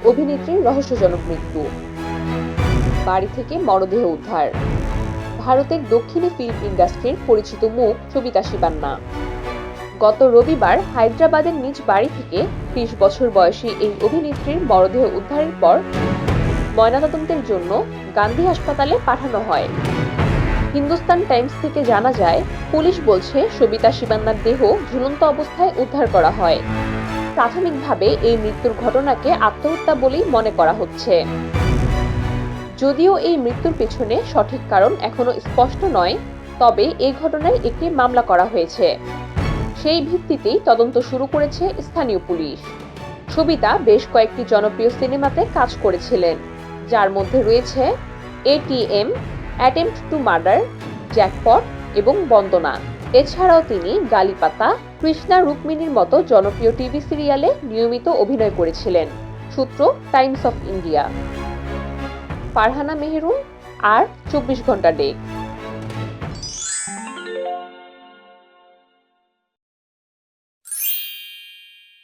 অভিনেত্রীর রহস্যজনক মৃত্যু। বাড়ি থেকে মরদেহ উদ্ধার। ভারতের দক্ষিণী ফিল্ম ইন্ডাস্ট্রির পরিচিত মুখ সবিতা শিবান্না। গত রবিবার হায়দ্রাবাদের নিজ বাড়ি থেকে ৩০ বছর বয়সী এই অভিনেত্রীর মরদেহ উদ্ধারের পর ময়নাতদন্তের জন্য গান্ধী হাসপাতালে পাঠানো হয়। হিন্দুস্তান টাইমস থেকে জানা যায়, পুলিশ বলছে সবিতা শিবান্নার দেহ ঝুলন্ত অবস্থায় উদ্ধার করা হয়। প্রাথমিকভাবে এই মৃত্যুর ঘটনাকে আত্মহত্যা বলেই মনে করা হচ্ছে। যদিও এই মৃত্যুর পেছনে সঠিক কারণ এখনো স্পষ্ট নয়, তবে এই ঘটনায় একটি মামলা করা হয়েছে। সেই ভিত্তিতেই তদন্ত শুরু করেছে স্থানীয় পুলিশ। সবিতা বেশ কয়েকটি জনপ্রিয় সিনেমাতে কাজ করেছিলেন, যার মধ্যে রয়েছে ATM, attempt to murder, jackpot এবং বন্দনা। এছাড়াও তিনি গালিপাতা, কৃষ্ণা রুক্মিণীর মতো জনপ্রিয় টিভি সিরিয়ালে নিয়মিত অভিনয় করেছিলেন। সূত্র Times of India. Farhana Mehrun, আর 24 ঘন্টা ডেস্ক।